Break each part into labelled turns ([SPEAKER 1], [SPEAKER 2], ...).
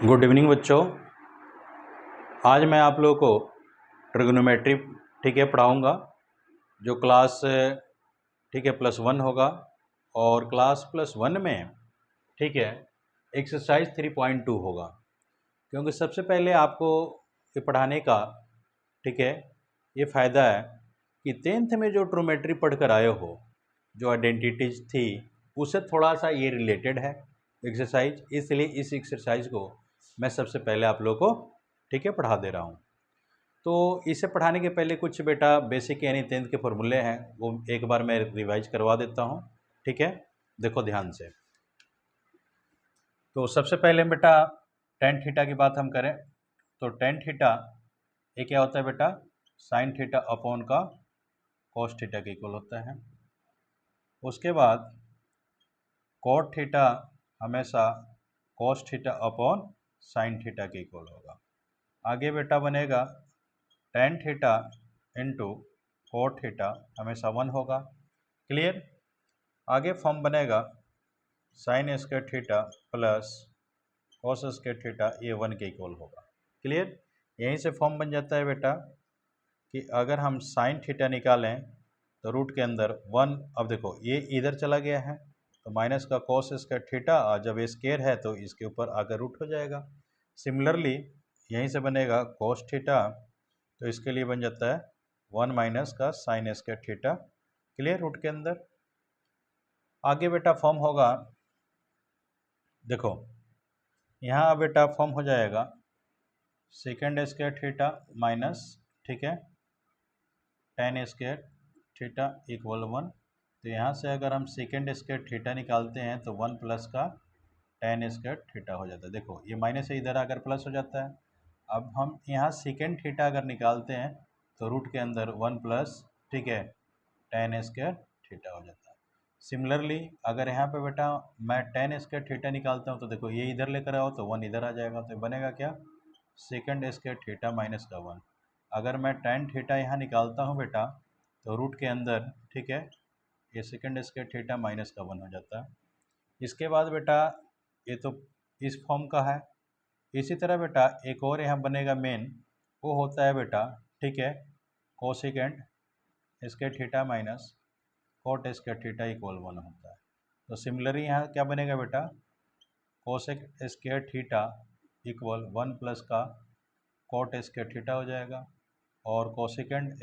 [SPEAKER 1] Good evening बच्चों। आज मैं आप लोगों को ट्रिग्नोमेट्री पढ़ाऊँगा जो क्लास +1 होगा और क्लास +1 में एक्सरसाइज 3.2 होगा। क्योंकि सबसे पहले आपको ये पढ़ाने का ये फ़ायदा है कि 10th में जो ट्रिग्नोमेट्री पढ़ कर आए हो, जो आइडेंटिटीज़ थी उससे थोड़ा सा ये रिलेटेड है एक्सरसाइज, इसलिए इस एक्सरसाइज को मैं सबसे पहले आप लोगों को पढ़ा दे रहा हूँ। तो इसे पढ़ाने के पहले कुछ बेटा बेसिक यानी 10th के फॉर्मूले हैं, वो एक बार मैं रिवाइज करवा देता हूँ। देखो ध्यान से। तो सबसे पहले बेटा tan थीटा की बात हम करें तो tan थीटा ये क्या होता है बेटा, sin थीटा अपॉन का cos थीटा के इक्वल होता है। उसके बाद cot थीटा हमेशा cos theta upon sin theta के इक्वल होगा। आगे बेटा बनेगा tan theta into cot theta हमेशा 1 होगा। क्लियर। आगे फॉर्म बनेगा sin square theta plus cos square theta, ये 1 के इक्वल होगा। क्लियर। यहीं से फॉर्म बन जाता है बेटा कि अगर हम sin थीटा निकालें तो रूट के अंदर 1, अब देखो ये इधर चला गया है तो माइनस का cos स्क्वायर थीटा, और जब ये स्क्वायर है तो इसके ऊपर आकर रूट हो जाएगा। सिमिलरली यहीं से बनेगा cos थीटा, तो इसके लिए बन जाता है 1 माइनस का sin square theta. Clear. Root के अंदर आगे बेटा फॉर्म होगा, देखो यहाँ बेटा फॉर्म हो जाएगा second square theta minus tan square theta equal 1। तो यहाँ से अगर हम सेकेंड स्क्वायर थीटा निकालते हैं तो 1 प्लस का tan स्क्वायर थीटा हो जाता है। देखो ये माइनस से इधर आकर प्लस हो जाता है। अब हम यहाँ सेकेंड थीटा अगर निकालते हैं तो रूट के अंदर 1 प्लस tan स्क्वायर थीटा हो जाता है। सिमिलरली अगर यहाँ पे बेटा मैं tan स्क्वायर थीटा निकालता हूँ तो देखो ये इधर लेकर आओ तो 1 इधर आ जाएगा, तो बनेगा क्या, सेकेंड स्क्वायर थीटा माइनस का 1। अगर मैं tan थीटा यहाँ निकालता हूँ बेटा तो रूट के अंदर ये सेकेंड स्क्वायर थीटा माइनस का 1 हो जाता है। इसके बाद बेटा ये तो इस फॉर्म का है। इसी तरह बेटा एक और यहाँ बनेगा मेन, वो होता है बेटा cosecant square theta minus cot square theta equal 1 होता है। तो सिमिलरली यहाँ क्या बनेगा बेटा, cosec square theta equal 1 plus का कॉट स्क्वायर थीटा हो जाएगा, और कोसेकेंड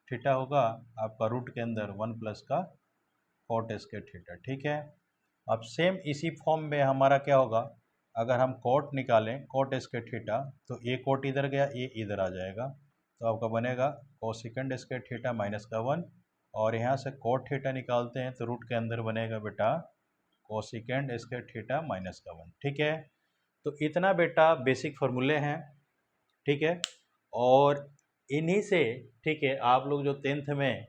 [SPEAKER 1] थीटा होगा आपका रूट के अंदर 1 प्लस का कॉट स्क्वायर थीटा। अब सेम इसी फॉर्म में हमारा क्या होगा, अगर हम कॉट निकालें कॉट स्क्वायर थीटा तो ये कॉट इधर गया, ये इधर आ जाएगा, तो आपका बनेगा कोसेकेंड स्क्वायर थीटा माइनस का 1, और यहाँ से कॉट थीटा निकालते हैं तो रूट के अंदर बनेगा बेटा कोसेकेंड स्क्वायर थीटा माइनस का 1। तो इतना बेटा बेसिक फार्मूले हैं। और इन्हीं से आप लोग जो 10th में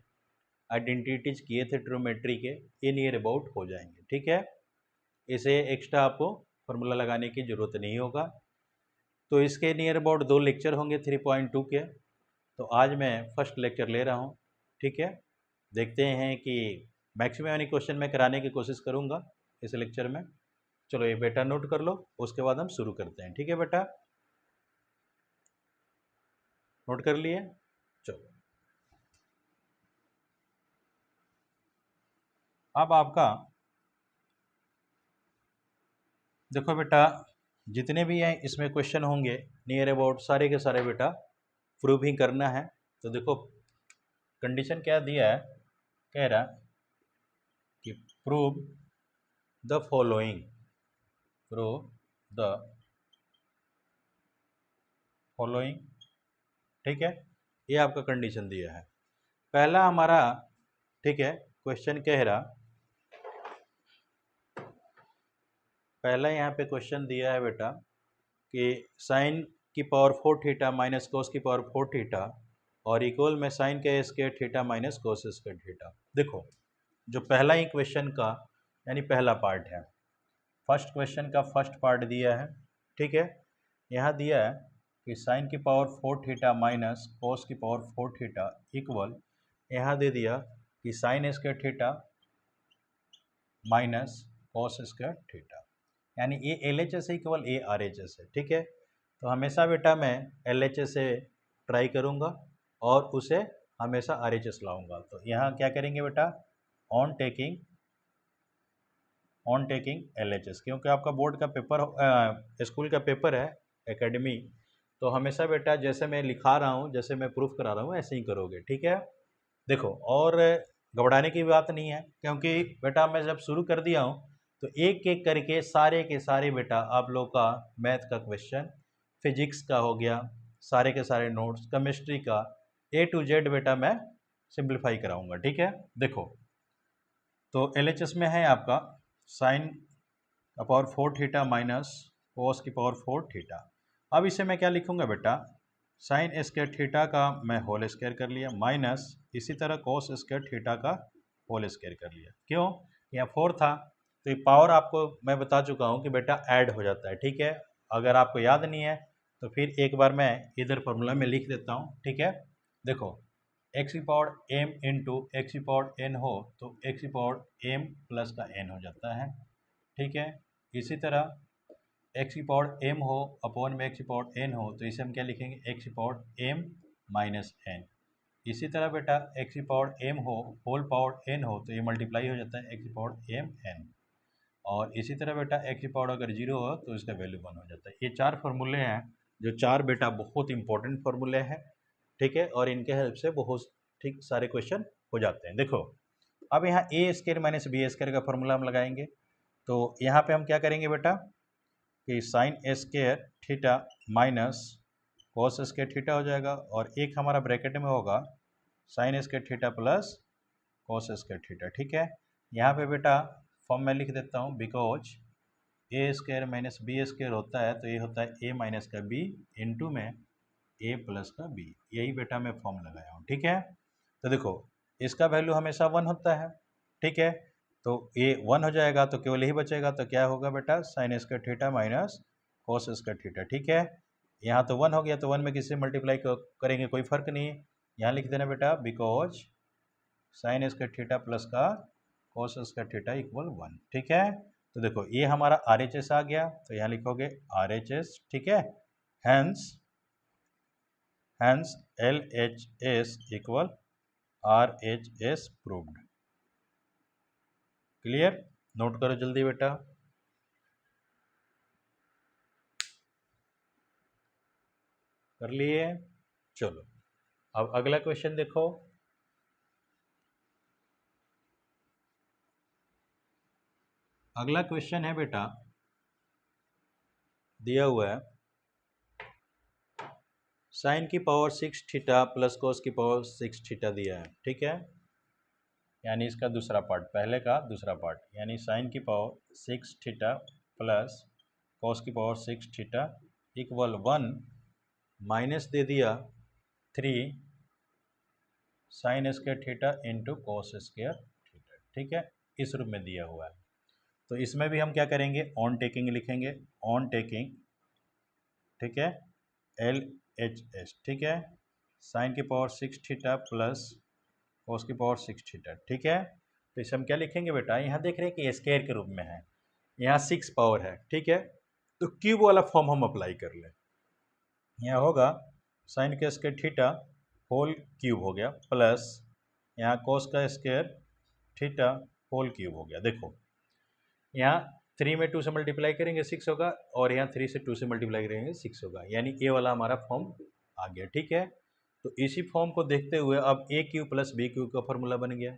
[SPEAKER 1] आइडेंटिटीज किए थे ट्रिग्नोमेट्री के, ये नियर अबाउट हो जाएंगे। इसे एक्स्ट्रा आपको फार्मूला लगाने की ज़रूरत नहीं होगा। तो इसके नियर अबाउट 2 लेक्चर होंगे 3.2 के। तो आज मैं फर्स्ट लेक्चर ले रहा हूँ। देखते हैं कि मैक्सिमम यानी क्वेश्चन मैं कराने की कोशिश करूँगा इस लेक्चर में। चलो ये बेटा नोट कर लो, उसके बाद हम शुरू करते हैं। ठीक है बेटा, नोट कर लिए। चलो अब आपका देखो बेटा, जितने भी हैं इसमें क्वेश्चन होंगे नियर अबाउट सारे के सारे बेटा प्रूव ही करना है। तो देखो कंडीशन क्या दिया है, कह रहा कि prove the following, prove the following. ये आपका कंडीशन दिया है। पहला हमारा क्वेश्चन कह रहा, पहला यहाँ पे क्वेश्चन दिया है बेटा कि साइन की पावर 4 थीटा माइनस कोस की पावर 4 थीटा और इक्वल में साइन का square theta minus cos square theta. देखो जो पहला ही क्वेश्चन का यानी पहला पार्ट है, फर्स्ट क्वेश्चन का फर्स्ट पार्ट दिया है। यहाँ दिया है कि साइन की पावर 4 थीटा माइनस कोस की पावर 4 थीटा इक्वल, यहाँ दे दिया कि sign square theta minus cos square theta. यानी ए LHS है इक्वल ए RHS है, ठीक है। तो हमेशा बेटा मैं LHS से ट्राई करूँगा और उसे हमेशा RHS लाऊंगा। तो यहाँ क्या करेंगे बेटा, ऑन टेकिंग LHS, क्योंकि आपका बोर्ड का पेपर स्कूल का पेपर है एकेडमी, तो हमेशा बेटा जैसे मैं लिखा रहा हूँ, जैसे मैं प्रूफ करा रहा हूँ ऐसे ही करोगे, ठीक है। देखो, और घबराने की बात नहीं है, क्योंकि बेटा मैं जब शुरू कर दिया हूँ तो एक एक करके सारे के सारे बेटा आप लोग का मैथ का क्वेश्चन, फिजिक्स का हो गया, सारे के सारे नोट्स, केमिस्ट्री का A to Z बेटा मैं सिंप्लीफाई कराऊंगा, ठीक है। देखो, तो LHS में है आपका साइन का पावर 4 थीटा माइनस कोस की पावर 4 थीटा। अब इसे मैं क्या लिखूंगा बेटा, साइन स्क्वायर थीटा का मैं होल स्क्वायर कर लिया, माइनस इसी तरह कोस स्क्वायर थीटा का होल स्क्वायर कर लिया। क्यों, यहाँ 4 था तो ये पावर आपको मैं बता चुका हूँ कि बेटा ऐड हो जाता है, ठीक है। अगर आपको याद नहीं है तो फिर एक बार मैं इधर फॉर्मूला में लिख देता हूँ, ठीक है। देखो, एक्स की पावर m इंटू एक्स की पावर n हो तो एक्स की पावर m प्लस का n हो जाता है, ठीक है। इसी तरह एक्स की पावर m हो अपॉन में एक्स की पावर n हो तो इसे हम क्या लिखेंगे, एक्स की पावर m माइनस n। इसी तरह बेटा एक्स की पावर m हो होल पावर n हो तो ये मल्टीप्लाई हो जाता है एक्स की पावर m n। और इसी तरह बेटा एक्स की पावर अगर 0 हो तो इसका वैल्यू 1 हो जाता है। ये 4 फार्मूले हैं, जो 4 बेटा बहुत इंपॉर्टेंट फार्मूले हैं, ठीक है, और इनके हेल्प से बहुत ठीक सारे क्वेश्चन हो जाते हैं। देखो, अब यहाँ ए स्क्वायर माइनस बी स्क्वायर का फॉर्मूला हम लगाएंगे, तो यहाँ पे हम क्या करेंगे बेटा कि sign square theta minus cos square theta हो जाएगा, और एक हमारा ब्रैकेट में होगा sign square theta plus cos square theta, ठीक है। यहाँ पे बेटा फॉर्म में लिख देता हूँ, because A square minus B square होता है तो ये होता है ए माइनस का बी इंटू में ए प्लस का बी, यही बेटा मैं फॉर्म लगाया हूँ, ठीक है। तो देखो, इसका वैल्यू हमेशा 1 होता है, ठीक है। तो ये 1 हो जाएगा तो केवल यही बचेगा, तो क्या होगा बेटा, sign square theta minus cos square theta, ठीक है। यहाँ तो 1 हो गया तो 1 में किससे मल्टीप्लाई करेंगे, कोई फर्क नहीं है, यहाँ लिख देना बेटा because sign square theta plus का कॉस स्क्वायर थीटा इक्वल 1, ठीक है। तो देखो, ये हमारा RHS आ गया, तो यहाँ लिखोगे RHS, ठीक है। Hence LHS equal RHS proved. Clear, note करो जल्दी बेटा। कर लिए, चलो अब अगला क्वेश्चन देखो। अगला क्वेश्चन है बेटा, दिया हुआ है साइन की पावर 6 थीटा प्लस कॉस की पावर 6 थीटा दिया है, ठीक है। यानी इसका दूसरा पार्ट, पहले का दूसरा पार्ट, यानी साइन की पावर 6 थीटा प्लस कॉस की पावर 6 थीटा इक्वल 1 माइनस दे दिया 3 sine square theta into cos square theta, ठीक है, इस रूप में दिया हुआ है। तो इसमें भी हम क्या करेंगे, ऑन टेकिंग लिखेंगे, ऑन टेकिंग, ठीक है, LHS, ठीक है, साइन की पावर 6 थीटा प्लस कॉस की पावर 6 थीटा, ठीक है। तो इसे हम क्या लिखेंगे बेटा, यहाँ देख रहे हैं कि स्क्वायर के रूप में है, यहाँ 6 पावर है, ठीक है। तो क्यूब वाला फॉर्म हम अप्लाई कर लें, यहाँ होगा साइन का स्क्वायर थीटा होल क्यूब हो गया प्लस यहाँ कॉस का स्क्वायर थीटा होल क्यूब हो गया। देखो, यहाँ 3 में 2 से मल्टीप्लाई करेंगे 6 होगा, और यहाँ 3 से 2 से मल्टीप्लाई करेंगे 6 होगा, यानी ए वाला हमारा फॉर्म आ गया, ठीक है। तो इसी फॉर्म को देखते हुए अब ए क्यूब प्लस बी क्यूब का फॉर्मूला बन गया।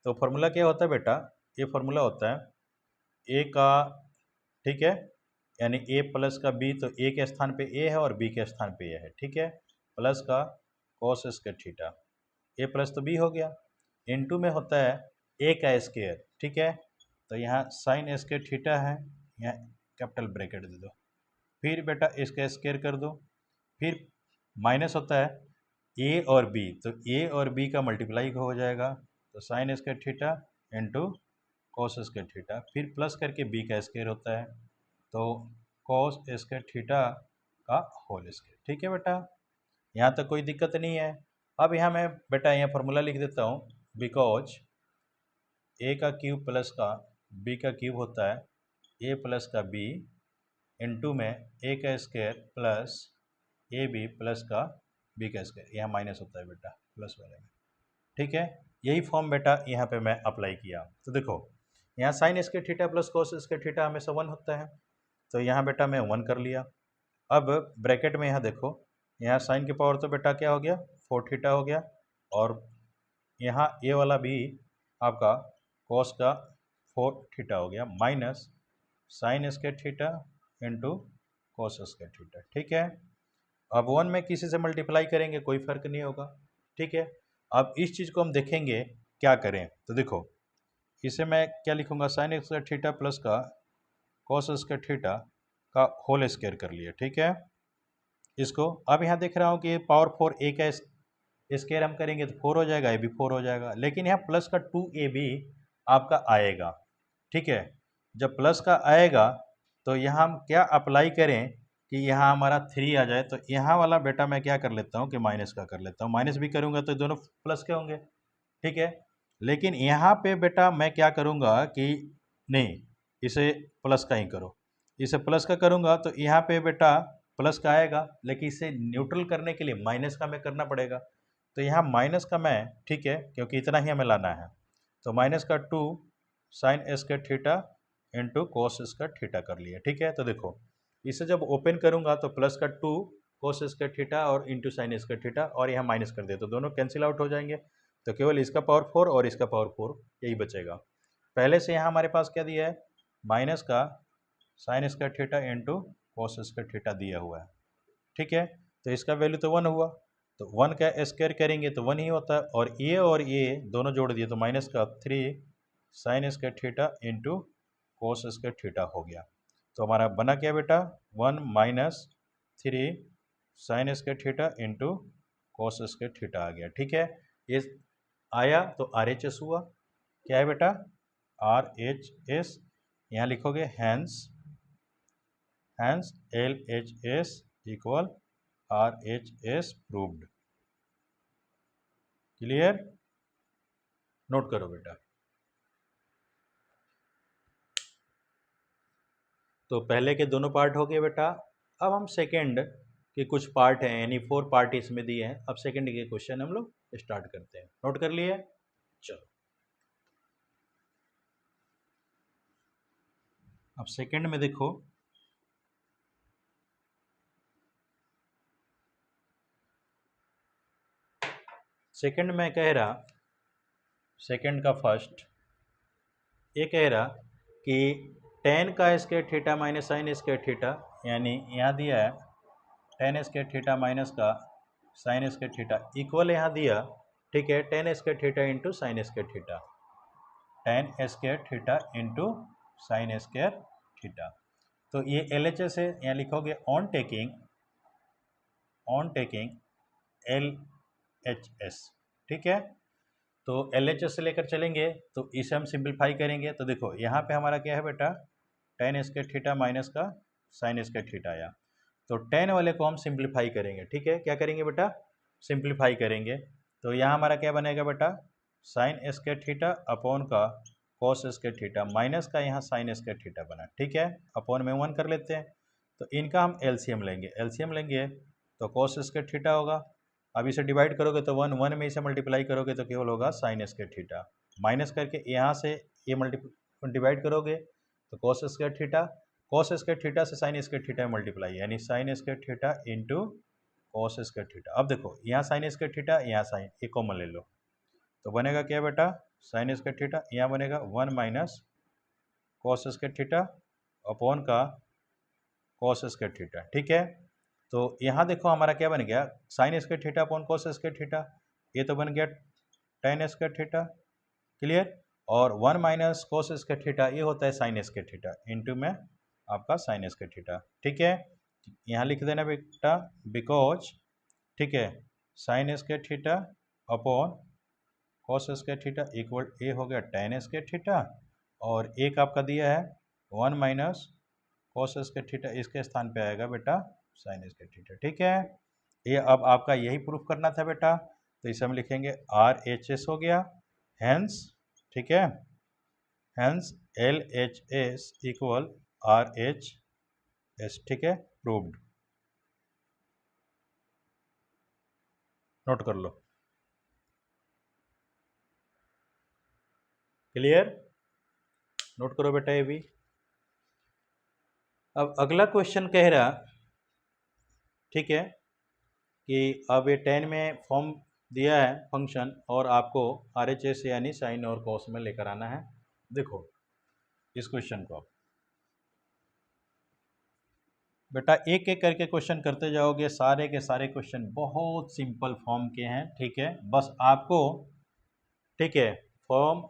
[SPEAKER 1] तो फार्मूला क्या होता है बेटा, ये फार्मूला होता है ए का, ठीक है, यानी ए प्लस का बी, तो ए के स्थान पे ए है और बी के स्थान पे ए है, ठीक है, प्लस का कॉस स्क्वायर थीटा, ए प्लस तो बी हो गया, इनटू में होता है ए का स्क्वायर, ठीक है। तो यहाँ साइन स्क्वायर थीटा है, यहाँ कैपिटल ब्रैकेट दे दो, फिर बेटा इसका स्क्वायर कर दो, फिर माइनस होता है ए और बी, तो ए और बी का मल्टीप्लाई हो जाएगा, तो sign square theta into cos square theta, फिर प्लस करके बी का स्क्वायर होता है, तो कॉस स्क्वायर थीटा का होल स्क्वायर, ठीक है बेटा, यहाँ तक कोई दिक्कत नहीं है। अब यहाँ मैं बेटा यहाँ फार्मूला लिख देता हूँ, बिकॉज ए का क्यूब प्लस का बी का क्यूब होता है ए प्लस का बी इंटू में ए का square plus A B plus का बी का स्क्वायर, यहाँ माइनस होता है बेटा प्लस वाले में। ठीक है, यही फॉर्म बेटा यहाँ पे मैं अप्लाई किया। तो देखो यहाँ sign square theta plus cos square theta हमेशा 1 होता है, तो यहाँ बेटा मैं 1 कर लिया। अब ब्रैकेट में यहाँ देखो, यहाँ साइन की पावर तो बेटा क्या हो गया 4 थीटा हो गया, और यहाँ ए वाला भी आपका कॉस का 4 थीटा हो गया minus sign square theta into cos square theta. ठीक है, अब 1 में किसी से मल्टीप्लाई करेंगे कोई फर्क नहीं होगा। ठीक है, अब इस चीज़ को हम देखेंगे क्या करें। तो देखो इसे मैं क्या लिखूंगा, साइन स्क्वायर थीटा प्लस का कॉस स्क्वायर थीटा का होल स्क्वायर कर लिया। ठीक है, इसको अब यहाँ देख रहा हूँ कि पावर 4 ए का स्क्वायर हम करेंगे तो 4 हो जाएगा, ए भी 4 हो जाएगा, लेकिन यहाँ प्लस का 2 ए भी आपका आएगा। ठीक है, जब प्लस का आएगा तो यहाँ हम क्या अप्लाई करें कि यहाँ हमारा 3 आ जाए, तो यहाँ वाला बेटा मैं क्या कर लेता हूँ कि माइनस का कर लेता हूँ, माइनस भी करूँगा तो दोनों प्लस के होंगे। ठीक है, लेकिन यहाँ पे बेटा मैं क्या करूँगा कि नहीं, इसे प्लस का ही करो, इसे प्लस का करूँगा तो यहाँ पे बेटा प्लस का आएगा, लेकिन इसे न्यूट्रल करने के लिए माइनस का मैं करना पड़ेगा। तो यहाँ माइनस का मैं, ठीक है, क्योंकि इतना ही हमें लाना है, तो माइनस का 2 sign square theta into cos square theta कर लिया। ठीक है, तो देखो इसे जब ओपन करूँगा तो प्लस का 2 कॉस स्क्वायर थीटा और इंटू साइन स्क्वायर थीटा, और यहाँ माइनस कर दे तो दोनों कैंसिल आउट हो जाएंगे, तो केवल इसका पावर 4 और इसका पावर 4 यही बचेगा। पहले से यहाँ हमारे पास क्या दिया है, माइनस का sign square theta into cos square theta दिया हुआ है। ठीक है, तो इसका वैल्यू तो 1 हुआ, तो 1 का स्क्वायर करेंगे तो 1 ही होता है, और ये दोनों जोड़ दिए तो माइनस का 3 sine square theta into cos square theta हो गया। तो हमारा बना क्या बेटा 1 minus 3 sine square theta into cos square theta आ गया। ठीक है, ये आया तो RHS हुआ, क्या है बेटा RHS, यहाँ लिखोगे hence LHS equal RHS proved. Clear, note करो बेटा। तो पहले के दोनों पार्ट हो गए बेटा, अब हम सेकंड के कुछ पार्ट हैं, यानी 4 पार्ट इसमें दिए हैं। अब सेकंड के क्वेश्चन हम लोग स्टार्ट करते हैं, नोट कर लिए, चलो। अब सेकंड में देखो, सेकंड में कह रहा, सेकंड का फर्स्ट ये कह रहा कि टेन का square theta minus sign square theta, यानी यहाँ दिया है टेन स्क्वायर थीटा माइनस का साइन स्क्वायर थीटा इक्वल यहाँ दिया, ठीक है, ten square theta into sine square theta, ten square theta into sine square theta. तो ये LHS है, यहाँ लिखोगे ऑन टेकिंग LHS। ठीक है, तो LHS से लेकर चलेंगे तो इसे हम सिंप्लीफाई करेंगे। तो देखो यहाँ पे हमारा क्या है बेटा टेन स्क्वायर थीटा माइनस का साइन स्क्वायर थीटा आया, तो टेन वाले को हम सिंप्लीफाई करेंगे। ठीक है, क्या करेंगे बेटा सिंप्लीफाई करेंगे, तो यहाँ हमारा क्या बनेगा बेटा साइन स्क्वायर थीटा अपॉन का कॉस स्क्वायर थीटा माइनस का यहाँ साइन स्क्वायर थीटा बना। ठीक है, अपॉन में 1 कर लेते हैं, तो इनका हम LCM लेंगे तो कॉस स्क्वायर थीटा होगा। अब इसे डिवाइड करोगे तो 1 में इसे मल्टीप्लाई करोगे तो केवल होगा साइन स्क्वायर थीटा, माइनस करके यहाँ से ये डिवाइड करोगे तो कॉस स्क्वायर थीटा से साइन स्क्वायर थीटा मल्टीप्लाई, यानी sign square theta into cos square theta. अब देखो यहाँ साइन स्क्वायर थीटा, यहाँ साइन, ये कॉमन ले लो, तो बनेगा क्या बेटा साइन स्क्वायर थीटा, यहाँ बनेगा 1 minus cos square theta upon का कॉस स्क्वायर थीटा। ठीक है, तो यहाँ देखो हमारा क्या बन गया sign square theta upon cos square theta, ये तो बन गया टेन स्क्वायर थीटा। क्लियर, और 1 माइनस कॉस स्क्वायर थीटा ये होता है साइन स्क्वायर थीटा इंटू में आपका साइन स्क्वायर थीटा। ठीक है, यहाँ लिख देना बेटा बिकॉज, ठीक है, sine square theta upon cos square theta equal a हो गया टेन स्क्वायर थीटा, और एक आपका दिया है 1 माइनस कॉस स्क्वायर थीटा, इसके स्थान पे आएगा बेटा साइन स्क्वायर थीटा। ठीक है, ये अब आपका यही प्रूफ करना था बेटा, तो इसे हम लिखेंगे RHS हो गया, हैंस, ठीक है, हैंस LHS इक्वल RHS, ठीक है, प्रूव्ड। नोट कर लो। क्लियर? नोट करो बेटा ये भी। अब अगला क्वेश्चन कह रहा, ठीक है, कि अब ये 10 में फॉर्म दिया है फंक्शन और आपको RHS यानी साइन और कॉस में लेकर आना है। देखो इस क्वेश्चन को आप बेटा एक एक करके क्वेश्चन करते जाओगे, सारे के सारे क्वेश्चन बहुत सिंपल फॉर्म के हैं, ठीक है। बस आपको, ठीक है, फॉर्म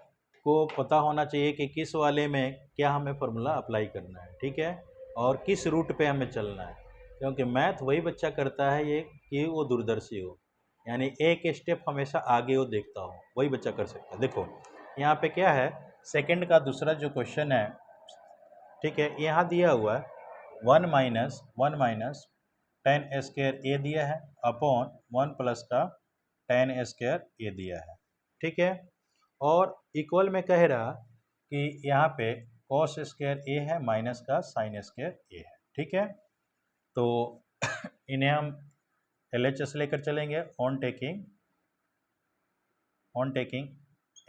[SPEAKER 1] को पता होना चाहिए कि किस वाले में क्या हमें फॉर्मूला अप्लाई करना है, ठीक है, और किस रूट पे हमें चलना है, क्योंकि मैथ वही बच्चा करता है ये कि वो दूरदर्शी हो, यानी एक स्टेप हमेशा आगे वो देखता हो, वही बच्चा कर सकता है। देखो यहाँ पे क्या है, सेकंड का दूसरा जो क्वेश्चन है, ठीक है, यहाँ दिया हुआ है 1 - 10 स्क्वायर ए दिया है अपॉन 1 प्लस का 10 स्क्वायर ए दिया है, ठीक है। और इक्वल में कह रहा कि यहाँ पे कॉस स्क्वायर ए है माइनस का साइन स्क्वायर ए है, ठीक है। तो इन्हें हम LHS लेकर चलेंगे, ऑन टेकिंग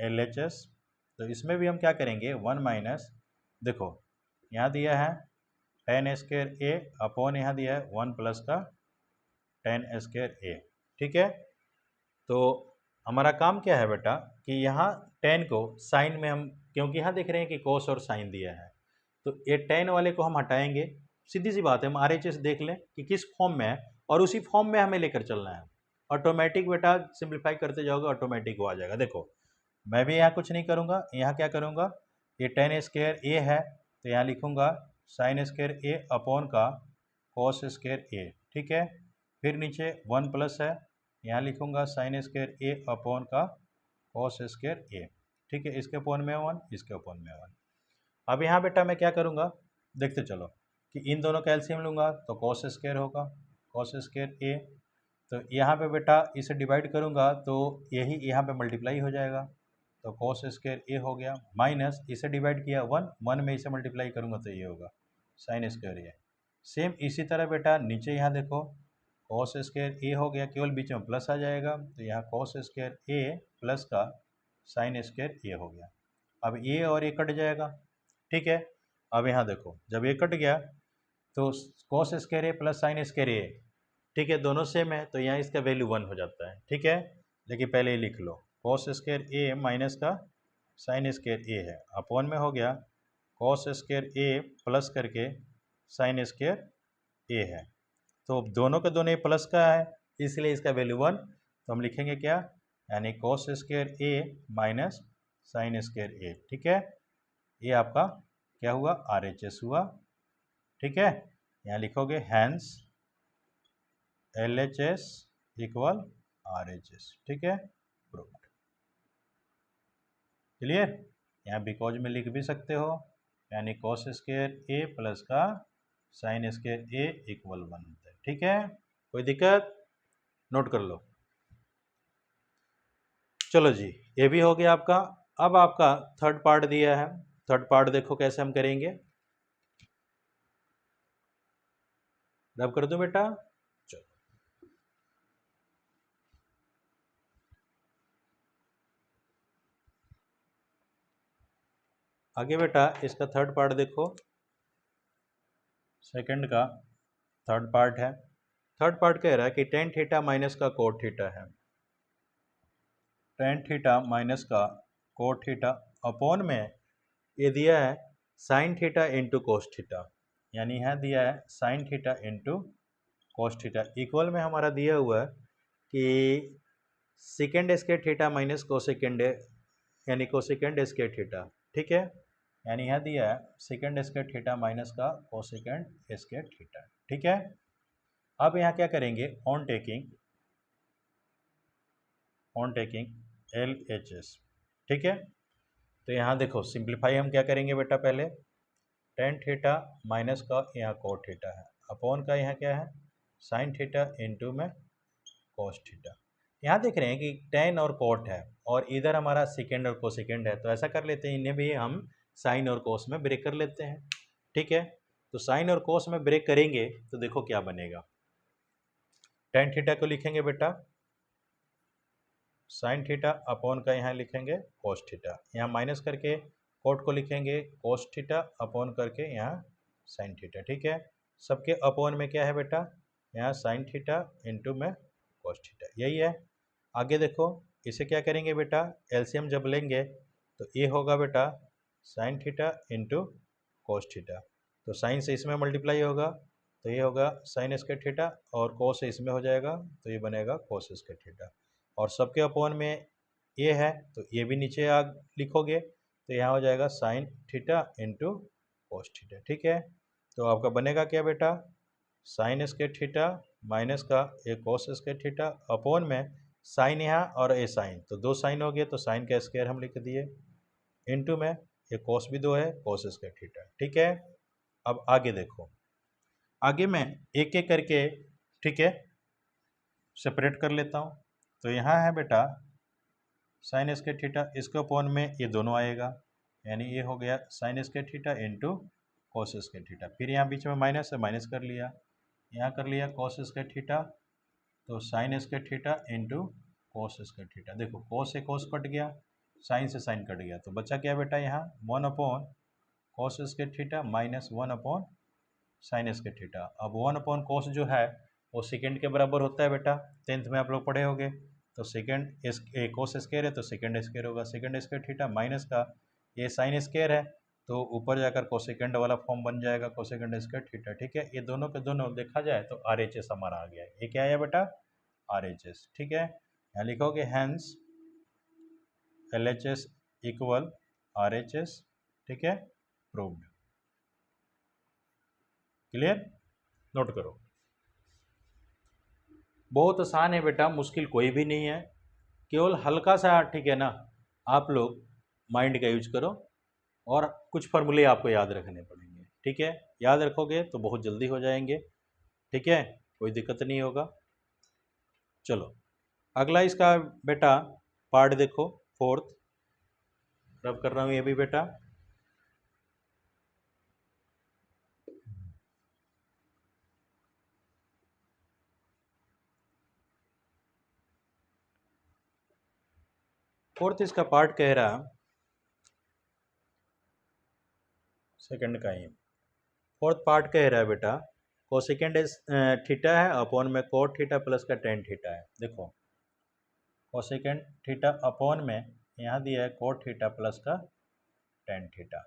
[SPEAKER 1] LHS। तो इसमें भी हम क्या करेंगे, 1 माइनस, देखो यहाँ दिया है 10 स्क्वायर ए अपॉन यहाँ दिया है 1 प्लस का 10 स्क्वायर ए, ठीक है। तो हमारा काम क्या है बेटा कि यहाँ 10 को साइन में हम, क्योंकि यहाँ देख रहे हैं कि कोस और साइन दिया है, तो ये 10 वाले को हम हटाएंगे। सीधी सी बात है, हम RHS देख लें कि किस फॉर्म में है और उसी फॉर्म में हमें लेकर चलना है। ऑटोमेटिक बेटा सिंप्लीफाई करते जाओगे, ऑटोमेटिक वो आ जाएगा। देखो मैं भी यहाँ कुछ नहीं करूँगा, यहाँ क्या करूँगा, ये 10 स्क्वायर ए है तो यहाँ लिखूँगा साइन स्क्वायर ए अपॉन का कॉस स्क्वायर ए, ठीक है। फिर नीचे 1 प्लस है, यहाँ लिखूँगा साइन स्क्वायर ए अपॉन का कॉस स्क्वायर ए, ठीक है। इसके अपॉन में 1, इसके अपॉन में 1। अब यहाँ बेटा मैं क्या करूँगा, देखते चलो कि इन दोनों का एलसीएम लूँगा तो कॉस स्क्वायर होगा, कॉस स्क्वायर ए। तो यहाँ पे बेटा इसे डिवाइड करूँगा तो यही यहाँ पे मल्टीप्लाई हो जाएगा, तो कॉस स्क्वायर ए हो गया, माइनस इसे डिवाइड किया 1 में इसे मल्टीप्लाई करूँगा तो ये होगा साइन स्क्वायर ए। सेम इसी तरह बेटा नीचे यहाँ देखो कॉस स्क्वायर ए हो गया, केवल बीच में प्लस आ जाएगा, तो यहाँ कॉस स्क्वायर ए प्लस का साइन स्क्वायर ए हो गया। अब ए और ए कट जाएगा, ठीक है। अब यहाँ देखो जब ये कट गया तो कॉस स्क्वायर ए प्लस साइन स्क्वायर ए, ठीक है, दोनों सेम है तो यहाँ इसका वैल्यू 1 हो जाता है, ठीक है। लेकिन पहले ये लिख लो कॉस स्क्वायर ए माइनस का साइन स्क्वायर ए है, अपॉन में हो गया कॉस स्क्वायर ए प्लस करके साइन स्क्वायर ए है। तो दोनों के दोनों प्लस का है इसलिए इसका वैल्यू 1, तो हम लिखेंगे क्या, यानी कॉस स्क्वायर ए माइनस साइन स्क्वायर ए, ठीक है। ये आपका क्या हुआ, RHS हुआ, ठीक है। यहाँ लिखोगे हैंस LHS इक्वल RHS, ठीक है, प्रूव्ड। क्लियर? यहाँ बिकॉज में लिख भी सकते हो, यानी कॉस स्क्वायर ए प्लस का साइन स्क्वायर ए इक्वल 1 होता है, ठीक है। कोई दिक्कत? नोट कर लो। चलो जी ये भी हो गया आपका। अब आपका थर्ड पार्ट दिया है, थर्ड पार्ट देखो कैसे हम करेंगे, रब कर दो बेटा। चलो आगे बेटा इसका थर्ड पार्ट देखो, सेकंड का थर्ड पार्ट है। थर्ड पार्ट कह रहा है कि टेन थीटा माइनस का कोट थीटा है, टेन थीटा माइनस का कोट थीटा अपॉन में ये दिया है sine theta into cos theta, यानी यहाँ दिया है sine theta into cos theta, equal में हमारा दिया हुआ है कि second square theta minus cosecant, यानी कोसेकेंड स्क्वायर थीटा, ठीक है। यानी यहाँ दिया है सेकेंड स्क्वायर थीटा माइनस का कोसेकेंड स्क्वायर थीटा, ठीक है। अब यहाँ क्या करेंगे, ऑन टेकिंग LHS, ठीक है। तो यहाँ देखो सिंप्लीफाई हम क्या करेंगे बेटा, पहले टेन थीटा माइनस का यहाँ कोट थीटा है, अपॉन का यहाँ क्या है साइन थीटा इंटू में कोस थीटा। यहाँ देख रहे हैं कि टेन और कोट है और इधर हमारा सेकेंड और कोसेकेंड है, तो ऐसा कर लेते हैं इन्हें भी हम साइन और कोस में ब्रेक कर लेते हैं, ठीक है। तो साइन और कोस में ब्रेक करेंगे तो देखो क्या बनेगा। टेन थीटा को लिखेंगे बेटा साइन थीटा अपॉन का यहाँ लिखेंगे कोस थीटा, यहाँ माइनस करके कोट को लिखेंगे कोस थीटा अपॉन करके यहाँ साइन थीटा। ठीक है, सबके अपॉन में क्या है बेटा, यहाँ साइन थीटा इंटू में कोस थीटा, यही है। आगे देखो इसे क्या करेंगे बेटा, एलसीएम जब लेंगे तो ये होगा बेटा sine theta into cos theta, तो साइन से इसमें मल्टीप्लाई होगा तो ये होगा साइन स्क्वायर थीटा और कोस से इसमें हो जाएगा तो ये बनेगा कोस स्क्वायर थीटा। और सबके अपॉन में ये है तो ये भी नीचे आ लिखोगे तो यहाँ हो जाएगा sine theta into cos theta. ठीक है, तो आपका बनेगा क्या बेटा, साइन स्क्वायर थीटा माइनस का ये कोस स्क्वायर थीटा अपॉन में साइन यहाँ और ए साइन, तो दो साइन हो गए तो साइन का स्क्वायर हम लिख दिए इंटू में ये कोस भी दो है कोस स्क्वायर थीटा। ठीक है, अब आगे देखो, आगे मैं एक एक करके ठीक है सेपरेट कर लेता हूँ। तो यहाँ है बेटा साइन स्क्वायर थीटा, इसके अपॉन में ये दोनों आएगा यानी ये हो गया sign square theta into cos square theta, फिर यहाँ बीच में माइनस है माइनस कर लिया, यहाँ कर लिया कोस स्क्वायर थीटा, तो sign square theta into cos square theta. देखो कोस से कोस कट गया, साइन से साइन कट गया, तो बचा क्या बेटा यहाँ one upon cos square theta minus one upon sine square theta. अब वन अपॉन कोस जो है वो सेकेंड के बराबर होता है बेटा, 10th में आप लोग पढ़े होंगे, तो सेकेंड कोस स्क्वायर है तो सेकेंड स्क्वायर होगा सेकेंड स्क्वायर थीटा माइनस का ये साइन स्क्वायर है तो ऊपर जाकर कोसेकेंड वाला फॉर्म बन जाएगा कोसेकेंड स्क्वायर थीटा। ठीक है, ये दोनों के दोनों देखा जाए तो आर एच एस हमारा आ गया है, ये क्या है बेटा आर एच एस। ठीक है, यहाँ लिखोगे hence L H S equal R H S. ठीक है, प्रूव्ड। क्लियर, नोट करो, बहुत आसान है बेटा, मुश्किल कोई भी नहीं है, केवल हल्का सा ठीक है ना आप लोग माइंड का यूज करो और कुछ फार्मूले आपको याद रखने पड़ेंगे। ठीक है, याद रखोगे तो बहुत जल्दी हो जाएंगे। ठीक है, कोई दिक्कत नहीं होगा। चलो अगला इसका बेटा पार्ट देखो, फोर्थ रब कर रहा हूँ ये भी बेटा। फोर्थ इसका पार्ट कह रहा सेकंड का ही, फोर्थ पार्ट कह रहा है बेटा कोसेकेंड थीटा है अपॉन में कोट थीटा प्लस का टेन थीटा है। देखो कोसेकेंड थीटा अपॉन में यहाँ दिया है कोट थीटा प्लस का टेन थीटा।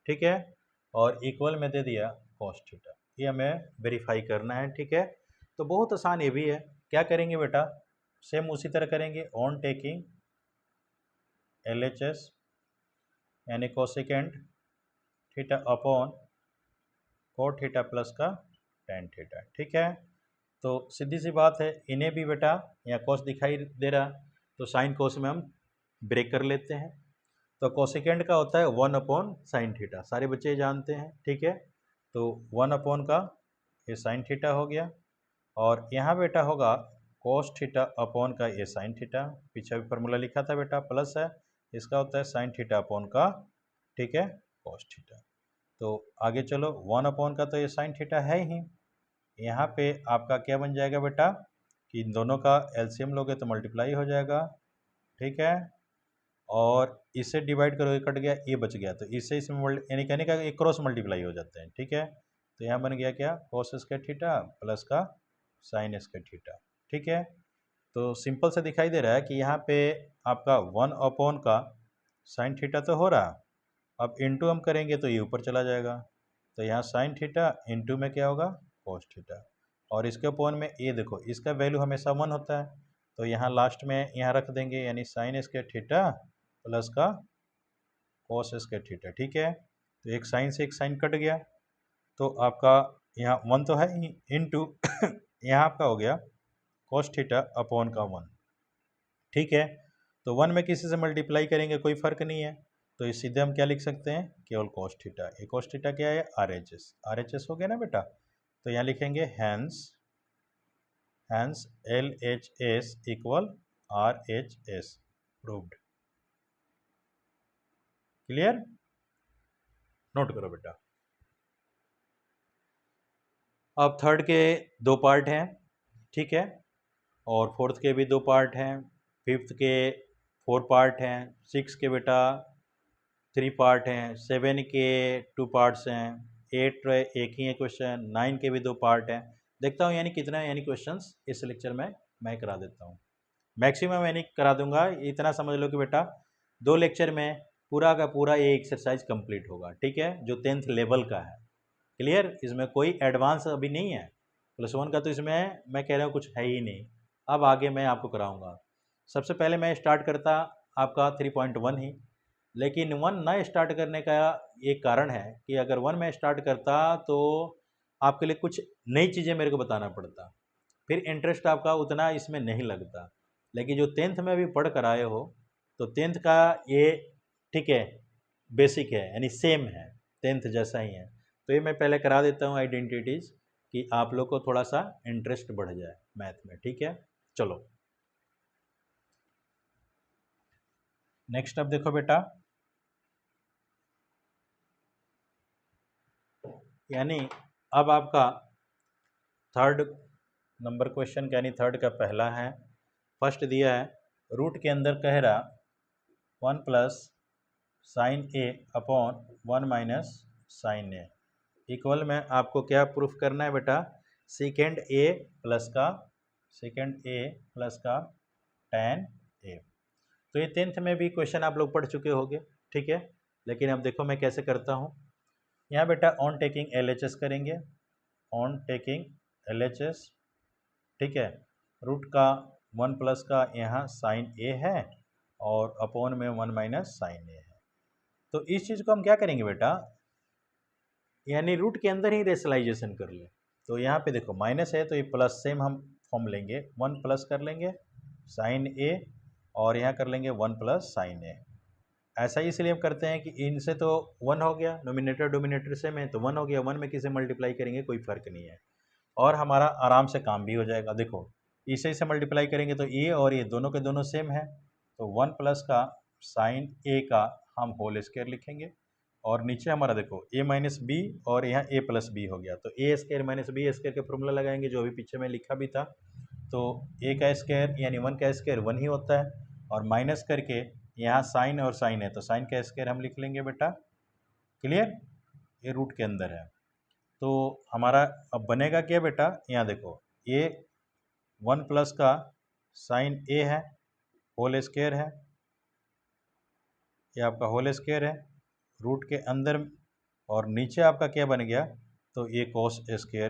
[SPEAKER 1] ठीक है, और इक्वल में दे दिया कोस थीटा, ये हमें वेरीफाई करना है। ठीक है, तो बहुत आसान ये भी है, क्या करेंगे बेटा सेम उसी तरह करेंगे, on taking L H S यानी cosecant theta upon cot theta plus का टेन थीटा। ठीक है, तो सीधी सी बात है, इन्हें भी बेटा यहाँ कोस दिखाई दे रहा तो साइन कोस में हम ब्रेक कर लेते हैं, तो कोसेकेंड का होता है वन अपॉन साइन थीटा, सारे बच्चे जानते हैं। ठीक है, तो वन अपॉन का ये साइन थीटा हो गया और यहाँ बेटा होगा कोस थीटा अपॉन का ये साइन थीटा, पीछे भी फार्मूला लिखा था बेटा प्लस है, इसका होता है साइन थीटा अपॉन का ठीक है कोस थीटा। तो आगे चलो वन अपॉन का तो ये साइन थीटा है ही, यहाँ पे आपका क्या बन जाएगा बेटा कि इन दोनों का एलसीएम लोगे तो मल्टीप्लाई हो जाएगा। ठीक है, और इससे डिवाइड करोगे कट गया ये बच गया, तो इससे इसमें यानी कहने का एक क्रॉस मल्टीप्लाई हो जाते हैं। ठीक है, तो यहाँ बन गया क्या कोस स्क्वायर थीटा प्लस का साइन स्क्वायर थीटा। ठीक है, तो सिंपल से दिखाई दे रहा है कि यहाँ पे आपका वन अपॉन का साइन थीटा तो हो रहा, अब इंटू हम करेंगे तो ये ऊपर चला जाएगा, तो यहाँ साइन थीटा इंटू में क्या होगा कोस थीटा, और इसके अपॉन में ये देखो इसका वैल्यू हमेशा वन होता है तो यहाँ लास्ट में यहाँ रख देंगे यानी साइन स्क्वायर थीटा प्लस का कोस स्क्वायर थीटा। ठीक है, तो एक साइन से एक साइन कट गया तो आपका यहाँ वन तो है ही इंटू यहाँ आपका हो गया कोस थीटा अपॉन का वन। ठीक है, तो वन में किसी से मल्टीप्लाई करेंगे कोई फर्क नहीं है, तो इस सीधे हम क्या लिख सकते हैं केवल कोस थीटा, ये कोस थीटा क्या है आर एच एस हो गया ना बेटा, तो यहाँ लिखेंगे hence L H S equal R H S, proved. Clear, note करो बेटा। अब थर्ड के दो पार्ट हैं, ठीक है, और फोर्थ के भी दो पार्ट हैं, फिफ्थ के 4 पार्ट हैं, 6 के बेटा 3 पार्ट हैं, 7 के 2 पार्ट्स हैं, 8 एक ही है क्वेश्चन, 9 के भी 2 पार्ट हैं। देखता हूँ यानी कितना है, यानी क्वेश्चंस इस लेक्चर में मैं करा देता हूँ। मैक्सिमम यानी करा दूंगा, इतना समझ लो कि बेटा 2 लेक्चर में पूरा का पूरा ये एक्सरसाइज कंप्लीट होगा, ठीक है, जो 10th लेवल का है। क्लियर, इसमें कोई एडवांस अभी नहीं है, +1 का तो इसमें मैं कह रहा हूँ कुछ है ही नहीं। अब आगे मैं आपको कराऊंगा। सबसे पहले मैं स्टार्ट करता आपका 3.1 ही, लेकिन 1 ना स्टार्ट करने का एक कारण है कि अगर 1 में स्टार्ट करता तो आपके लिए कुछ नई चीज़ें मेरे को बताना पड़ता, फिर इंटरेस्ट आपका उतना इसमें नहीं लगता। लेकिन जो 10th में अभी पढ़ कर आए हो, तो 10th का ये ठीक है, बेसिक है, यानी सेम है, 10th जैसा ही है। तो ये मैं पहले करा देता हूँ आइडेंटिटीज़, कि आप लोग को थोड़ा सा इंटरेस्ट बढ़ जाए मैथ में, ठीक है। चलो नेक्स्ट अब देखो बेटा, यानी अब आपका थर्ड नंबर क्वेश्चन यानी थर्ड का पहला है, फर्स्ट दिया है रूट के अंदर कह रहा 1 प्लस साइन ए अपॉन 1 माइनस साइन ए इक्वल में आपको क्या प्रूफ करना है बेटा, सेकेंड ए प्लस का tan ए। तो ये 10th में भी क्वेश्चन आप लोग पढ़ चुके होंगे, ठीक है, लेकिन अब देखो मैं कैसे करता हूँ। यहाँ बेटा ऑन टेकिंग LHS करेंगे, ऑन टेकिंग LHS, ठीक है, रूट का 1 प्लस का यहाँ साइन ए है और अपॉन में 1 माइनस साइन ए है। तो इस चीज़ को हम क्या करेंगे बेटा, यानी रूट के अंदर ही रेशनलाइजेशन कर ले। तो यहाँ पे देखो माइनस है तो ये प्लस सेम हम फॉर्म लेंगे, 1 प्लस कर लेंगे साइन ए और यहाँ कर लेंगे 1 प्लस साइन ए। ऐसा ही इसलिए हम करते हैं कि इनसे तो 1 हो गया, नोमिनेटर डोमिनेटर सेम है तो 1 हो गया, 1 में किसे मल्टीप्लाई करेंगे कोई फ़र्क नहीं है, और हमारा आराम से काम भी हो जाएगा। देखो इसे से मल्टीप्लाई करेंगे तो ए और ये दोनों के दोनों सेम है, तो 1 प्लस का साइन ए का हम होल स्क्वायर लिखेंगे, और नीचे हमारा देखो ए माइनस बी और यहाँ ए प्लस बी हो गया, तो ए स्क्वायर माइनस बी स्क्वायर का फॉर्मूला लगाएंगे जो अभी पीछे में लिखा भी था। तो ए का स्क्वायर यानी 1 का स्क्वायर 1 ही होता है, और माइनस करके यहाँ साइन और साइन है तो साइन का स्क्वायर हम लिख लेंगे बेटा। क्लियर, ये रूट के अंदर है। तो हमारा अब बनेगा क्या बेटा, यहाँ देखो ए 1 प्लस का साइन ए है, होल स्क्वायर है, ये आपका होल स्क्वायर है रूट के अंदर, और नीचे आपका क्या बन गया, तो ये कोस स्क्वायर।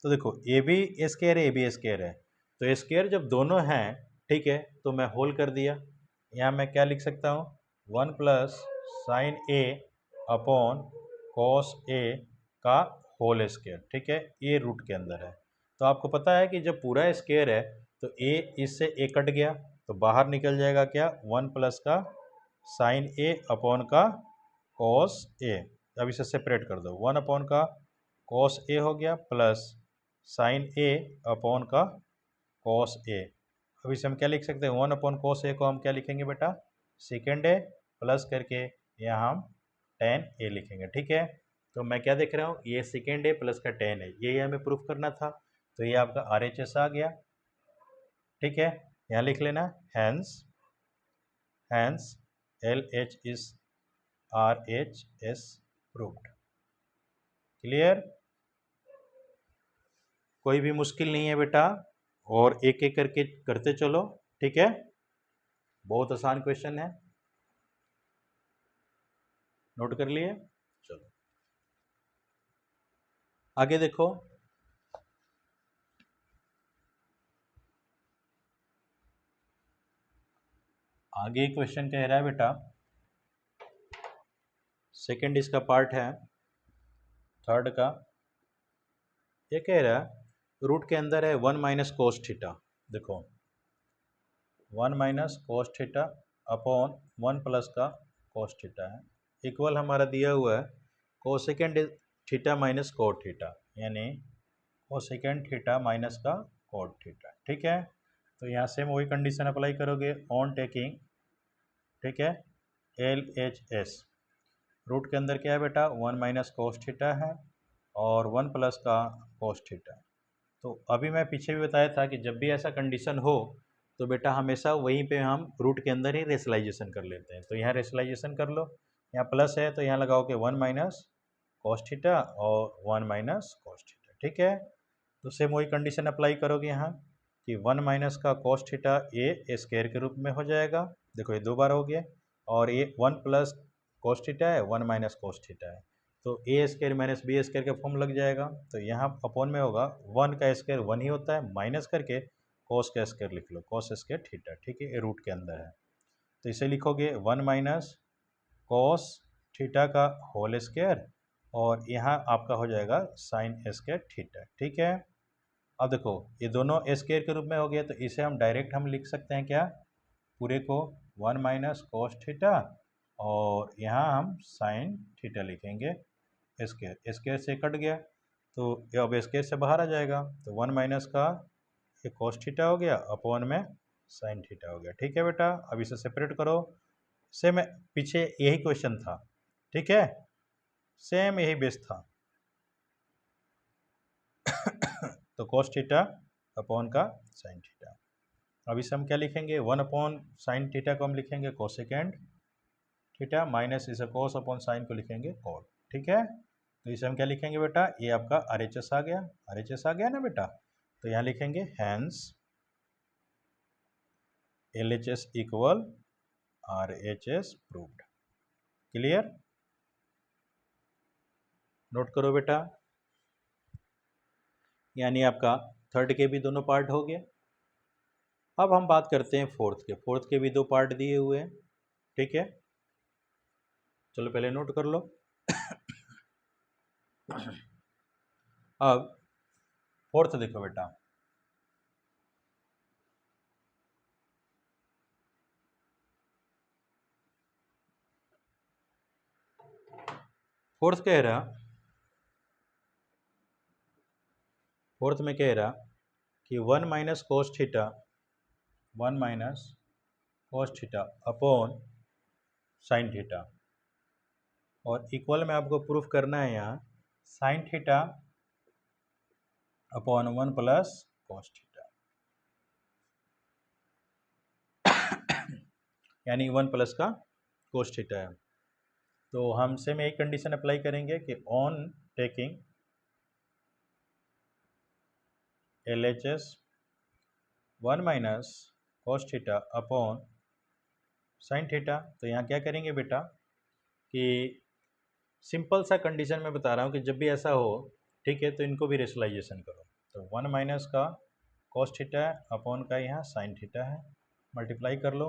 [SPEAKER 1] तो देखो ए भी स्क्वायर है, ए भी स्क्वायर है, तो स्क्वायर जब दोनों हैं, ठीक है, तो मैं होल कर दिया। यहाँ मैं क्या लिख सकता हूँ, 1 plus sign A upon cos A का होल स्क्वायर, ठीक है, ये रूट के अंदर है। तो आपको पता है कि जब पूरा स्क्वायर है तो ए इससे ए कट गया तो बाहर निकल जाएगा क्या, 1 प्लस का साइन ए अपॉन का कॉस ए। अब इसे सेपरेट कर दो, 1 अपॉन का कॉस ए हो गया प्लस साइन ए अपॉन का कॉस ए। अब इसे हम क्या लिख सकते हैं, 1 अपॉन कॉस ए को हम क्या लिखेंगे बेटा, सेकेंड ए प्लस करके यहाँ हम tan ए लिखेंगे, ठीक है। तो मैं क्या देख रहा हूँ, ये सेकेंड ए प्लस का tan है, ये हमें प्रूफ करना था, तो ये आपका RHS आ गया, ठीक है। यहाँ लिख लेना hence LH is RHS proved. Clear, कोई भी मुश्किल नहीं है बेटा, और एक एक करके करते चलो, ठीक है, बहुत आसान क्वेश्चन है, नोट कर लिए। चलो आगे देखो, आगे क्वेश्चन कह रहा है बेटा, सेकंड इसका पार्ट है थर्ड का, ये कह रहा है रूट के अंदर है 1 माइनस कोस थीटा। देखो 1 minus cos theta upon 1 plus का कोस थीटा है, इक्वल हमारा दिया हुआ है cosecant theta minus cot theta, यानी कोसेकेंड थीटा माइनस का कोट थीटा, ठीक है। तो यहाँ से वही कंडीशन अप्लाई करोगे, ऑन टेकिंग, ठीक है, LHS, रूट के अंदर क्या है बेटा, 1 माइनस कोस थीटा है और 1 प्लस का cos थीटा। तो अभी मैं पीछे भी बताया था कि जब भी ऐसा कंडीशन हो तो बेटा हमेशा वहीं पे हम रूट के अंदर ही रेशलाइजेशन कर लेते हैं। तो यहाँ रेशलाइजेशन कर लो, यहाँ प्लस है तो यहाँ लगाओगे 1 माइनस कॉस थीटा और 1 माइनस कॉस थीटा, ठीक है। तो सेम वही कंडीशन अप्लाई करोगे यहाँ कि 1 माइनस का कॉस थीटा ए स्क्वायर के रूप में हो जाएगा। देखो ये 2 बार हो गया, और ये 1 प्लस कॉस थीटा है, 1 माइनस कॉस थीटा है, तो ए स्क्वायर माइनस बी स्क्वायर का फॉर्म लग जाएगा। तो यहाँ अपॉन में होगा 1 का स्क्वायर 1 ही होता है, माइनस करके कॉस का स्क्वायर लिख लो, कॉस स्क्वायर थीटा, ठीक है, ये रूट के अंदर है। तो इसे लिखोगे 1 माइनस कॉस थीटा का होल स्क्वायर, और यहाँ आपका हो जाएगा साइन स्क्वायर थीटा, ठीक है। अब देखो ये दोनों स्क्वायर के रूप में हो गया, तो इसे हम डायरेक्ट हम लिख सकते हैं क्या, पूरे को 1 माइनस कॉस थीटा, और यहाँ हम साइन थीटा लिखेंगे। स्क्वायर स्क्वायर से कट गया तो ये अब स्क्वायर से बाहर आ जाएगा, तो 1 माइनस का ये कॉस थीटा हो गया अपॉन में साइन थीटा हो गया, ठीक है बेटा। अब इसे सेपरेट करो, सेम पीछे यही क्वेश्चन था, ठीक है, सेम यही बेस था। तो कॉस थीटा अपॉन का साइन थीटा। अब इसे हम क्या लिखेंगे, 1 अपॉन साइन थीटा को हम लिखेंगे कोसेकेंड थीटा, माइनस इसे कॉस अपॉन साइन को लिखेंगे कॉट, ठीक है। तो इसे हम क्या लिखेंगे बेटा, ये आपका RHS आ गया, RHS आ गया ना बेटा। तो यहाँ लिखेंगे hence LHS equal RHS proved. Clear, note करो बेटा। यानी आपका थर्ड के भी दोनों पार्ट हो गए। अब हम बात करते हैं फोर्थ के। फोर्थ के भी 2 पार्ट दिए हुए हैं, ठीक है। चलो पहले नोट कर लो। अब फोर्थ देखो बेटा, फोर्थ कह रहा, फोर्थ में कह रहा कि 1 minus cos theta, 1 minus cos theta upon sine theta, और इक्वल में आपको प्रूफ करना है यहाँ sine theta upon 1 plus cos theta, यानी 1 प्लस का कॉस थीटा है। तो हम सेम एक कंडीशन अप्लाई करेंगे कि on taking LHS 1 minus cos theta upon sine theta. तो यहाँ क्या करेंगे बेटा कि सिंपल सा कंडीशन में बता रहा हूँ कि जब भी ऐसा हो, ठीक है, तो इनको भी रेशलाइजेशन करो। तो 1 माइनस का कॉस थीटा है अपॉन का यहाँ साइन थीटा है, मल्टीप्लाई कर लो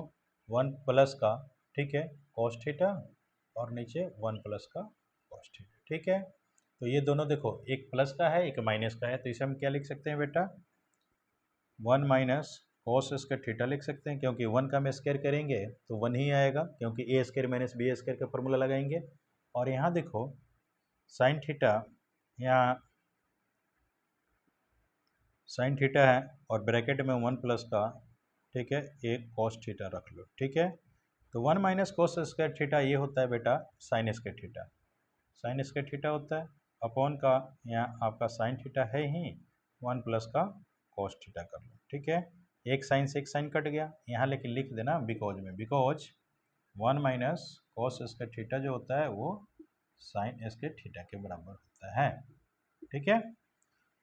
[SPEAKER 1] 1 प्लस का, ठीक है, कॉस थीटा, और नीचे 1 प्लस का कॉस थीटा, ठीक है। तो ये दोनों देखो, एक प्लस का है एक माइनस का है, तो इसे हम क्या लिख सकते हैं बेटा, 1 माइनस कॉस स्क्वायर थीटा लिख सकते हैं, क्योंकि 1 का हम स्क्वायर करेंगे तो 1 ही आएगा, क्योंकि ए स्क्वायर माइनस बी स्क्वायर का फॉर्मूला लगाएंगे। और यहाँ देखो साइन थीटा, यहाँ साइन थीटा है और ब्रैकेट में 1 प्लस का, ठीक है, एक कॉस थीटा रख लो, ठीक है। तो 1 माइनस कॉस स्क्वायर थीटा ये होता है बेटा sign square theta, sign square theta होता है, अपॉन का यहाँ आपका साइन थीटा है ही, 1 प्लस का कॉस थीटा कर लो, ठीक है। एक साइन से एक साइन कट गया यहाँ, लेकिन लिख देना बिकॉज में, because 1 minus cos square theta जो होता है वो साइन स्क्वायर थीटा के बराबर होता है, ठीक है।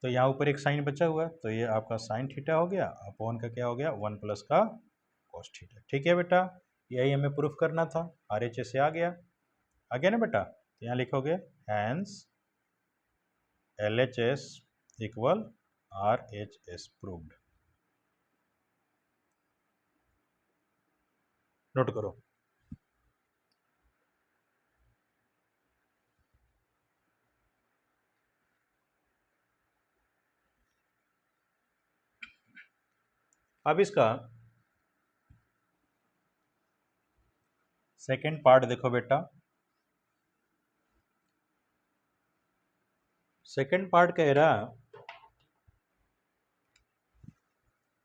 [SPEAKER 1] तो यहाँ ऊपर एक साइन बचा हुआ है, तो ये आपका साइन थीटा हो गया, अपॉन का क्या हो गया 1 प्लस का कॉस थीटा, ठीक है बेटा। यही हमें प्रूफ करना था, RHS से आ गया ना बेटा। तो यहाँ लिखोगे hence LHS equal RHS proved, note करो। अब इसका सेकेंड पार्ट देखो बेटा, सेकेंड पार्ट कह रहा,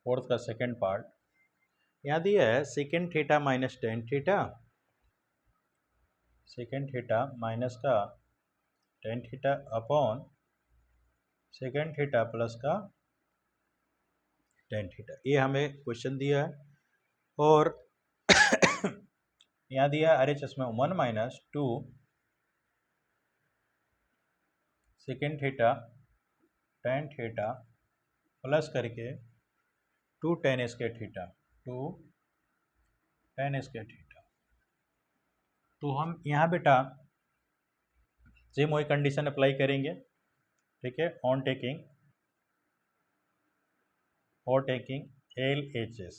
[SPEAKER 1] फोर्थ का सेकेंड पार्ट यहाँ दिया है secant theta minus tan theta, secant theta minus का tan theta upon secant theta plus का टेन थीटा, ये हमें क्वेश्चन दिया है। और यहाँ दिया है RHS में 1 minus 2 second theta tan theta plus करके 2 ten square theta, 2 ten square theta. तो हम यहाँ बेटा सेम वही कंडीशन अप्लाई करेंगे, ठीक है, ऑन टेकिंग LHS।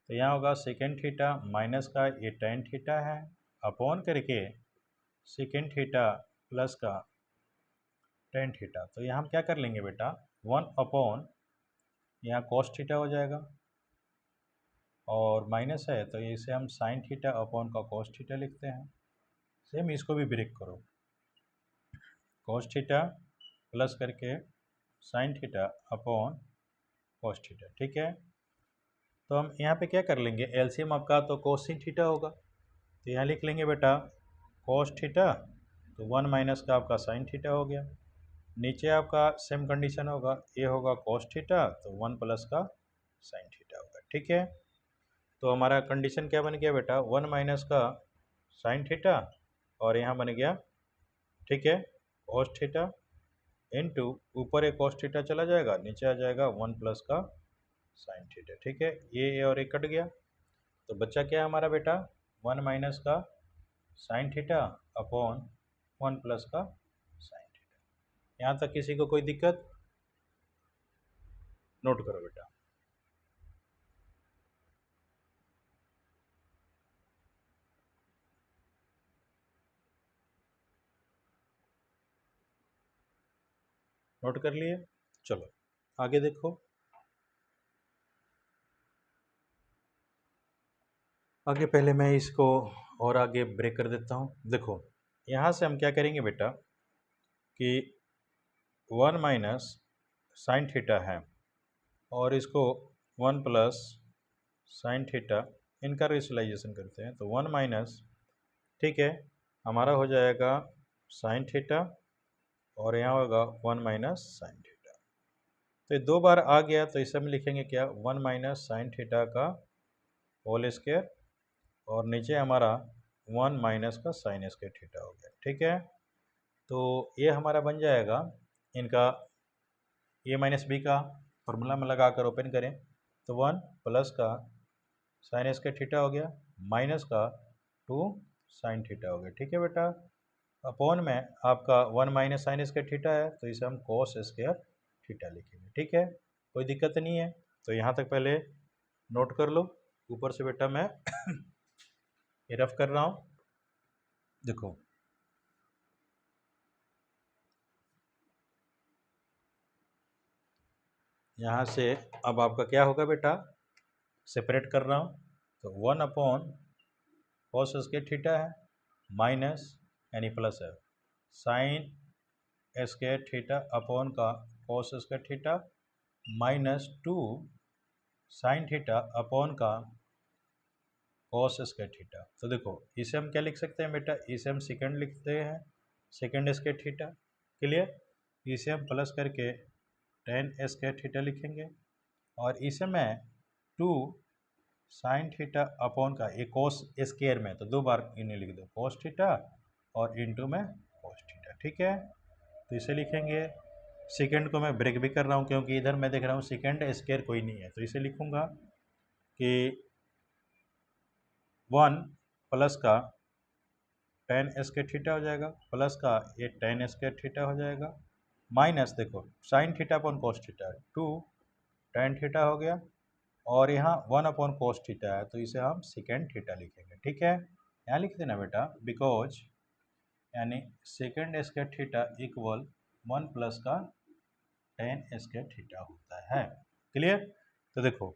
[SPEAKER 1] तो यहाँ होगा सेकेंड थीटा माइनस का ये टेन थीटा है अपॉन करके सेकेंड थीटा प्लस का टेन थीटा। तो यहाँ हम क्या कर लेंगे बेटा, 1 अपॉन यहाँ कॉस थीटा हो जाएगा और माइनस है तो इसे हम साइन थीटा अपॉन का कॉस थीटा लिखते हैं। सेम इसको भी ब्रेक करो, कॉस थीटा प्लस करके sine theta upon cos theta, ठीक है। तो हम यहाँ पे क्या कर लेंगे, एलसीएम आपका तो कॉस थीटा होगा, तो यहाँ लिख लेंगे बेटा कॉस थीटा, तो 1 माइनस का आपका साइन थीटा हो गया। नीचे आपका सेम कंडीशन होगा, ये होगा कॉस थीटा तो 1 प्लस का साइन थीटा होगा, ठीक है। तो हमारा कंडीशन क्या बन गया बेटा, 1 माइनस का साइन थीटा और यहाँ बन गया, ठीक है, कॉस थीटा इनटू ऊपर एक कॉस थीटा चला जाएगा, नीचे आ जाएगा 1 प्लस का साइन थीटा, ठीक है। ये और ये कट गया, तो बच्चा क्या है हमारा बेटा, 1 माइनस का साइन थीटा अपॉन 1 प्लस का साइन थीटा। यहाँ तक किसी को कोई दिक्कत, नोट करो बेटा। नोट कर लिए, चलो आगे देखो। आगे पहले मैं इसको और आगे ब्रेक कर देता हूँ। देखो यहाँ से हम क्या करेंगे बेटा कि 1 माइनस साइन थीटा है और इसको 1 प्लस साइन थीटा, इनका रेशनलाइजेशन करते हैं, तो 1 माइनस, ठीक है, हमारा हो जाएगा साइन थीटा और यहाँ होगा 1 माइनस साइन थीटा। तो ये 2 बार आ गया तो इसे हम लिखेंगे क्या, 1 माइनस साइन थीटा का होल स्क्वायर और नीचे हमारा 1 माइनस का साइन स्क्वायर थीटा हो गया, ठीक है। तो ये हमारा बन जाएगा इनका ए माइनस बी का फॉर्मूला में लगाकर ओपन करें तो 1 प्लस का साइन स्क्वायर थीटा हो गया माइनस का 2 साइन थीटा हो गया, ठीक है बेटा। अपॉन में आपका 1 माइनस साइन स्क्वायर थीटा है तो इसे हम कॉस स्क्वायर थीटा लिखेंगे, ठीक है, कोई दिक्कत नहीं है। तो यहाँ तक पहले नोट कर लो, ऊपर से बेटा मैं ये रफ कर रहा हूँ। देखो यहाँ से अब आपका क्या होगा बेटा, सेपरेट कर रहा हूँ, तो 1 अपॉन कॉस स्क्वायर थीटा है माइनस यानी प्लस है साइन स्क्वायर थीटा अपॉन का cos square theta minus 2 sine theta upon का कॉस स्क्वायर थीटा। तो देखो इसे हम क्या लिख सकते हैं बेटा, इसे हम सेकंड लिखते हैं, सेकंड स्क्वायर थीटा, क्लियर। इसे हम प्लस करके टेन स्क्वायर थीटा लिखेंगे और इसे मैं 2 साइन थीटा अपॉन का ये कॉस स्क्वायर में, तो 2 बार इन्हें लिख दो कॉस थीटा और इनटू में कॉस थीटा, ठीक है। तो इसे लिखेंगे, सेकंड को मैं ब्रेक भी कर रहा हूँ क्योंकि इधर मैं देख रहा हूँ सेकंड स्क्वायर कोई नहीं है, तो इसे लिखूँगा कि 1 प्लस का टेन स्क्वायर थीटा हो जाएगा प्लस का ये टेन स्क्वायर थीटा हो जाएगा माइनस, देखो sine theta upon cos theta 2 tan theta हो गया और यहाँ 1 अपॉन कॉस थीटा है तो इसे हम सेकेंड थीटा लिखेंगे, ठीक है। यहाँ लिख देना बेटा बिकॉज यानी second square theta equal 1 plus का टेन स्क्वायर थीटा होता है, क्लियर। तो देखो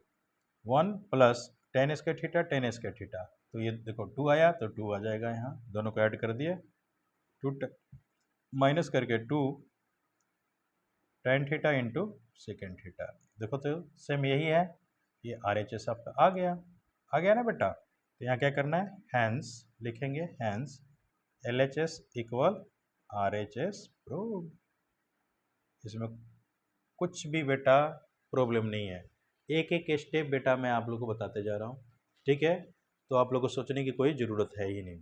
[SPEAKER 1] 1 plus ten square theta tan square theta, तो ये देखो 2 आया तो 2 आ जाएगा, यहाँ दोनों को ऐड कर दिए, 2 माइनस करके 2 tan theta into second theta, देखो तो सेम यही है, ये RHS आपका आ गया ना बेटा। तो यहाँ क्या करना है, हैंस लिखेंगे, hence LHS equal RHS proved, इसमें कुछ भी बेटा प्रॉब्लम नहीं है। एक एक स्टेप बेटा मैं आप लोग को बताते जा रहा हूँ, ठीक है। तो आप लोग को सोचने की कोई ज़रूरत है ही नहीं,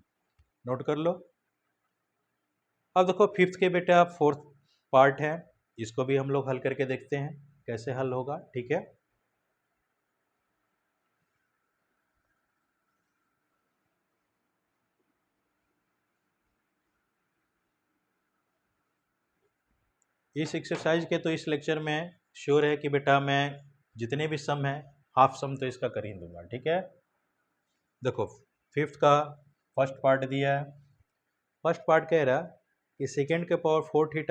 [SPEAKER 1] नोट कर लो। अब देखो फिफ्थ के बेटा फोर्थ पार्ट है, इसको भी हम लोग हल करके देखते हैं कैसे हल होगा, ठीक है। इस एक्सरसाइज के तो इस लेक्चर में श्योर है कि बेटा मैं जितने भी सम है हाफ सम तो इसका कर ही दूंगा, ठीक है। देखो फिफ्थ का फर्स्ट पार्ट दिया है, फर्स्ट पार्ट कह रहा कि सेकेंड के पावर 4 थीटा